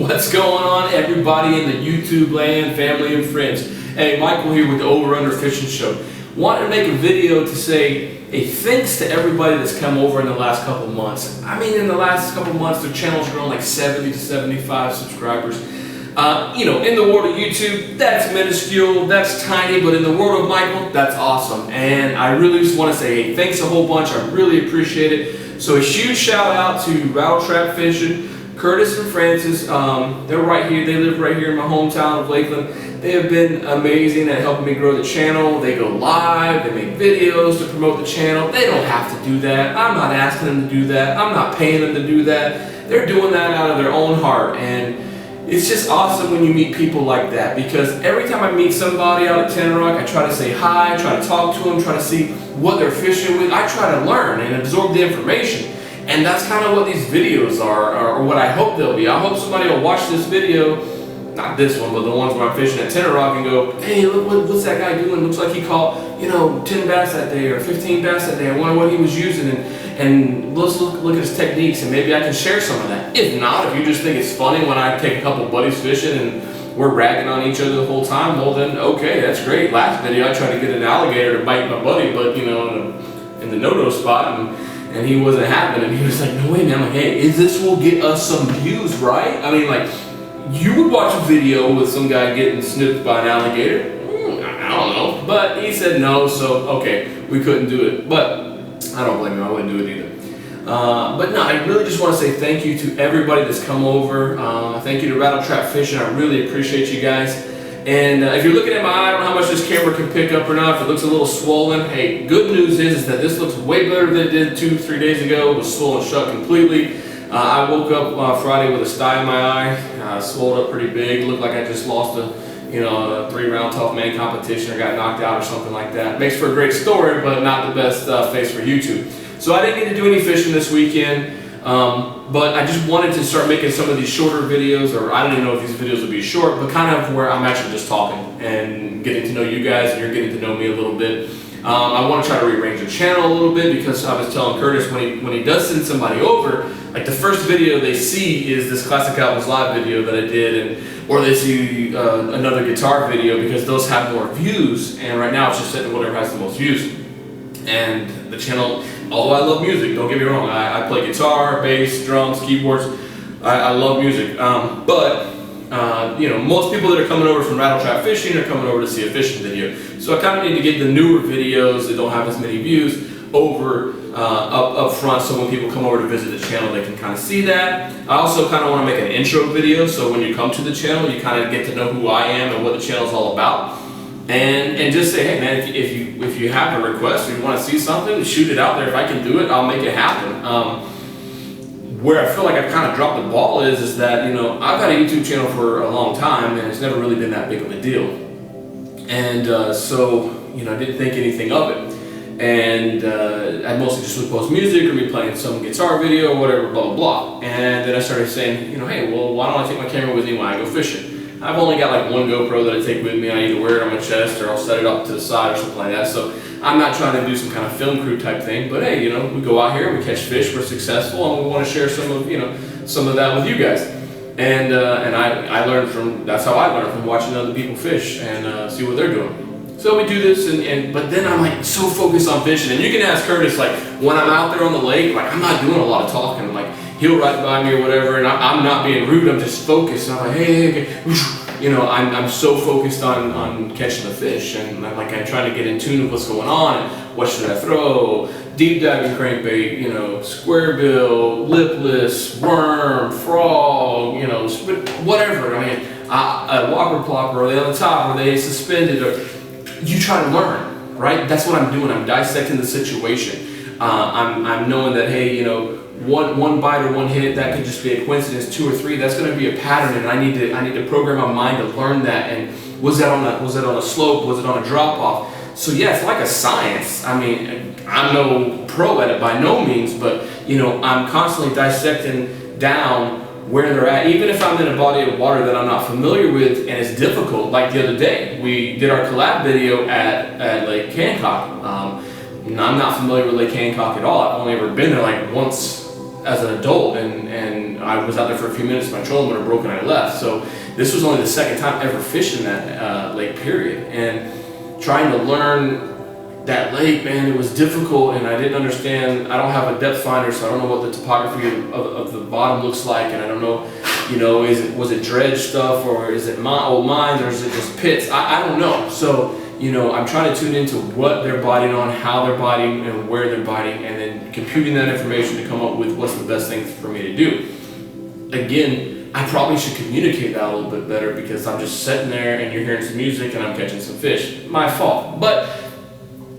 What's going on, everybody in the YouTube land, family and friends? Hey, Michael here with the Over Under Fishing Show. Wanted to make a video to say a thanks to everybody that's come over in the last couple months. I mean, in the last couple months, their channel's grown like 70 to 75 subscribers. You know, in the world of YouTube, that's minuscule, that's tiny, but in the world of Michael, that's awesome. And I really just want to say, hey, thanks a whole bunch. I really appreciate it. So a huge shout out to Rattletrap Fishing, Curtis and Francis. They're right here. They live right here in my hometown of Lakeland. They have been amazing at helping me grow the channel. They go live, they make videos to promote the channel. They don't have to do that. I'm not asking them to do that. I'm not paying them to do that. They're doing that out of their own heart. And it's just awesome when you meet people like that, because every time I meet somebody out at Ten Rock, I try to say hi, try to talk to them, try to see what they're fishing with. I try to learn and absorb the information. And that's kind of what these videos are, or what I hope they'll be. I hope somebody will watch this video, not this one, but the ones where I'm fishing at Ten Rock, and go, hey, look, what's that guy doing? Looks like he caught, 10 bass that day or 15 bass that day. I wonder what he was using, and let's look at his techniques, and maybe I can share some of that. If not, if you just think it's funny when I take a couple buddies fishing and we're ragging on each other the whole time, well then, okay, that's great. Last video I tried to get an alligator to bite my buddy, but in the no-no spot, and he wasn't having it. And he was like, no way, man. I'm like, hey, this will get us some views, right? I mean, like, you would watch a video with some guy getting snipped by an alligator? I don't know. But he said no, so okay, we couldn't do it. But I don't blame him, I wouldn't do it either. But no, I really just want to say thank you to everybody that's come over. Thank you to Rattletrap Fishing. I really appreciate you guys. And if you're looking at my eye, I don't know how much this camera can pick up or not. If it looks a little swollen, hey, good news is that this looks way better than it did 2-3 days ago. It was swollen shut completely. I woke up Friday with a sty in my eye, swelled up pretty big. Looked like I just lost a 3-round tough man competition or got knocked out or something like that. Makes for a great story, but not the best face for YouTube. So I didn't get to do any fishing this weekend. But I just wanted to start making some of these shorter videos, or I don't even know if these videos will be short, but kind of where I'm actually just talking and getting to know you guys, and you're getting to know me a little bit. I want to try to rearrange the channel a little bit, because I was telling Curtis when he does send somebody over, like the first video they see is this Classic Albums Live video that I did, or they see another guitar video, because those have more views, and right now it's just setting whatever has the most views. And the channel, although I love music, don't get me wrong, I play guitar, bass, drums, keyboards, I love music, but most people that are coming over from Rattletrap Fishing are coming over to see a fishing video. So I kind of need to get the newer videos that don't have as many views over up front, so when people come over to visit the channel, they can kind of see that. I also kind of want to make an intro video, so when you come to the channel, you kind of get to know who I am and what the channel is all about. And just say, hey man, if you have a request or you want to see something, shoot it out there. If I can do it, I'll make it happen. Where I feel like I've kind of dropped the ball is that, I've had a YouTube channel for a long time, and it's never really been that big of a deal. And so, I didn't think anything of it. And I mostly just would post music or be playing some guitar video or whatever, blah, blah, blah. And then I started saying, hey, well, why don't I take my camera with me when I go fishing? I've only got like one GoPro that I take with me. I either wear it on my chest or I'll set it up to the side or something like that. So I'm not trying to do some kind of film crew type thing, but hey, we go out here, we catch fish, we're successful, and we want to share some of that with you guys. And I learned from, that's how I learned, from watching other people fish and see what they're doing. So we do this, but then I'm like so focused on fishing, and you can ask Curtis, like when I'm out there on the lake, like I'm not doing a lot of talking, like he'll ride by me or whatever, and I'm not being rude, I'm just focused, and I'm like, hey, I'm so focused on catching the fish, and I'm trying to get in tune with what's going on, and what should I throw, deep diving crankbait, square bill, lipless, worm, frog, whatever, a whopper plopper, are they on the top, are they suspended, or you try to learn, right? That's what I'm doing. I'm dissecting the situation. I'm knowing that, hey, one bite or one hit, that could just be a coincidence. 2 or 3, that's going to be a pattern, and I need to program my mind to learn that. And was that on a slope? Was it on a drop off? So yeah, it's like a science. I'm no pro at it by no means, but I'm constantly dissecting down where they're at, even if I'm in a body of water that I'm not familiar with and it's difficult. Like the other day, we did our collab video at Lake Hancock. I'm not familiar with Lake Hancock at all. I've only ever been there like once as an adult, and I was out there for a few minutes, my trolling motor broke and I left. So this was only the second time ever fishing that lake, period. And trying to learn that lake, man, it was difficult, and I didn't understand. I don't have a depth finder, so I don't know what the topography of the bottom looks like, and I don't know, you know, was it dredge stuff, or is it old mines, or is it just pits? I don't know. So, you know, I'm trying to tune into what they're biting on, how they're biting, and where they're biting, and then computing that information to come up with what's the best thing for me to do. Again, I probably should communicate that a little bit better, because I'm just sitting there and you're hearing some music and I'm catching some fish. My fault. But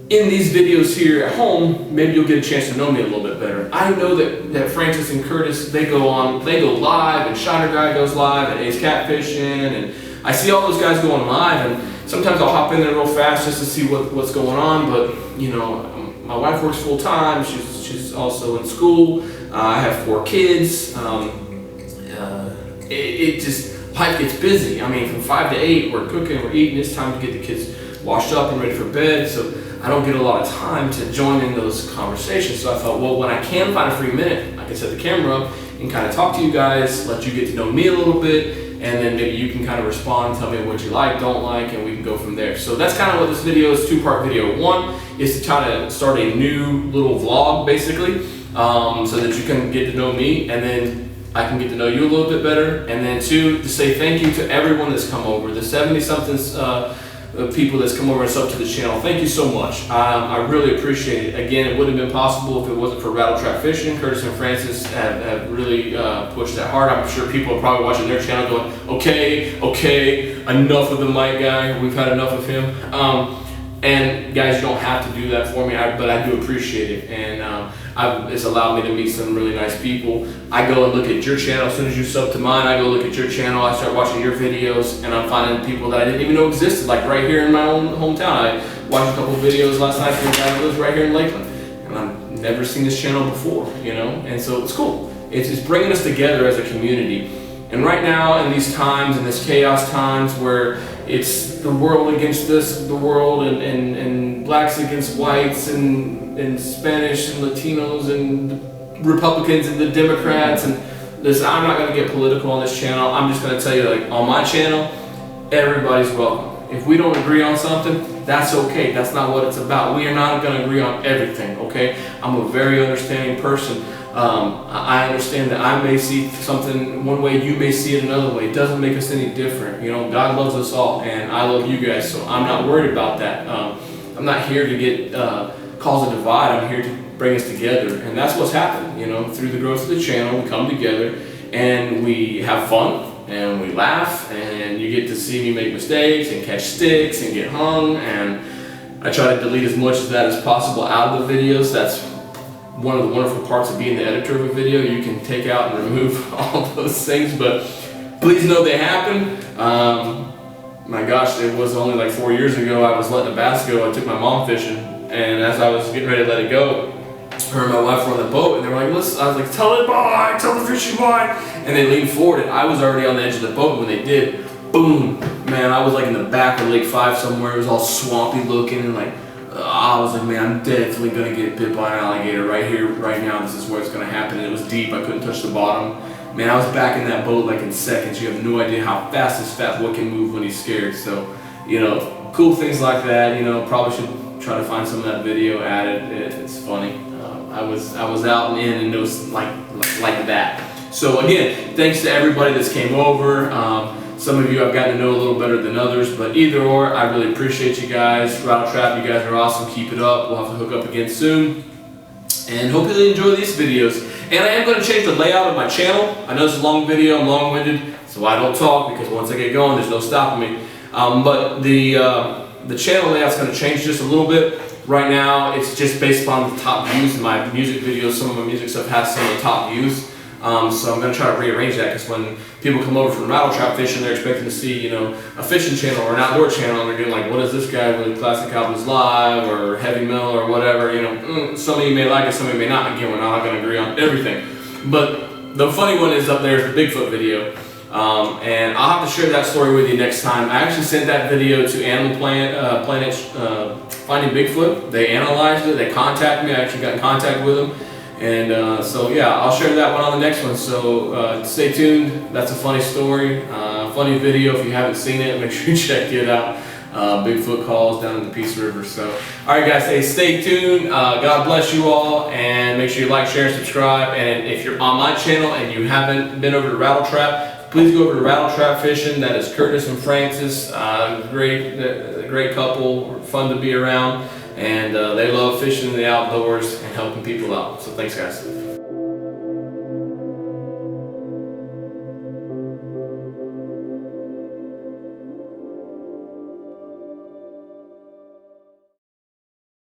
in these videos here at home, maybe you'll get a chance to know me a little bit better. I know that Francis and Curtis, they go live, and Shiner Guy goes live, and Ace Catfishing, and I see all those guys going live, and sometimes I'll hop in there real fast just to see what's going on. But you know, my wife works full time. She's also in school. I have 4 kids. Life gets busy. I mean, from 5 to 8, we're cooking, we're eating. It's time to get the kids washed up and ready for bed. So I don't get a lot of time to join in those conversations. So I thought, well, when I can find a free minute, I can set the camera up and kind of talk to you guys, let you get to know me a little bit, and then maybe you can kind of respond, tell me what you like, don't like, and we can go from there. So that's kind of what this video is, 2-part video. One is to try to start a new little vlog, basically, so that you can get to know me, and then I can get to know you a little bit better. And then 2, to say thank you to everyone that's come over, the 70-somethings people that's come over and sub to the channel. Thank you so much. I really appreciate it. Again, it wouldn't have been possible if it wasn't for Rattletrap Fishing. Curtis and Francis have really pushed that hard. I'm sure people are probably watching their channel going, okay, enough of the Mike guy. We've had enough of him. And guys, you don't have to do that for me, but I do appreciate it. And it's allowed me to meet some really nice people. I go and look at your channel. As soon as you sub to mine, I go look at your channel. I start watching your videos, and I'm finding people that I didn't even know existed, like right here in my own hometown. I watched a couple videos last night from a guy who lives right here in Lakeland, and I've never seen this channel before, you know? And so it's cool. It's bringing us together as a community. And right now, in these times, in this chaos times where it's the world against the world, and blacks against whites, and Spanish and Latinos and Republicans and the Democrats, and this, I'm not going to get political on this channel. I'm just going to tell you, like, on my channel, everybody's welcome. If we don't agree on something, that's okay. That's not what it's about. We are not going to agree on everything, okay? I'm a very understanding person. I understand that I may see something one way, you may see it another way. It doesn't make us any different. You know, God loves us all, and I love you guys, so I'm not worried about that. I'm not here to get cause a divide. I'm here to bring us together, and that's what's happened. You know, through the growth of the channel, we come together and we have fun and we laugh, and you get to see me make mistakes and catch sticks and get hung, and I try to delete as much of that as possible out of the videos. That's one of the wonderful parts of being the editor of a video. You can take out and remove all those things, but please know they happen. My gosh, it was only like 4 years ago I was letting a bass go. I took my mom fishing, and as I was getting ready to let it go, her and my wife were on the boat, and they were like, listen, I was like, tell it bye, tell the fishy bye, and they leaned forward, and I was already on the edge of the boat when they did. Boom, man, I was like in the back of Lake 5 somewhere. It was all swampy looking, and like, I was like, man, I'm definitely gonna get bit by an alligator right here, right now. This is where it's gonna happen. And it was deep. I couldn't touch the bottom. Man, I was back in that boat like in seconds. You have no idea how fast this fat boy can move when he's scared. So, you know, cool things like that. You know, probably should try to find some of that video, add it. It's funny. I was out and in and no like that. So again, thanks to everybody that's came over. Some of you I've gotten to know a little better than others, but either or, I really appreciate you guys. Rattletrap, you guys are awesome. Keep it up. We'll have to hook up again soon. And hope you enjoy these videos. And I am going to change the layout of my channel. I know it's a long video, I'm long-winded, so I don't talk, because once I get going, there's no stopping me. But the channel layout's going to change just a little bit. Right now, it's just based upon the top views in my music videos. Some of my music stuff has some of the top views. So I'm going to try to rearrange that, because when people come over from Rattletrap Fishing, they're expecting to see, you know, a fishing channel or an outdoor channel, and they're getting like, what is this guy with Classic Albums Live or Heavy Metal or whatever, you know. Some of you may like it, some of you may not. Again, we're not going to agree on everything. But the funny one is up there is the Bigfoot video. And I'll have to share that story with you next time. I actually sent that video to Animal Planet Finding Bigfoot. They analyzed it, they contacted me, I actually got in contact with them. And so yeah, I'll share that one on the next one. So stay tuned. That's a funny story, funny video. If you haven't seen it, make sure you check it out. Bigfoot calls down in the Peace River. So, all right, guys, hey, stay tuned. God bless you all, and make sure you like, share, and subscribe. And if you're on my channel and you haven't been over to Rattletrap, please go over to Rattletrap Fishing. That is Curtis and Francis. Great couple, fun to be around, and they love fishing in the outdoors and helping people out. So, thanks, guys.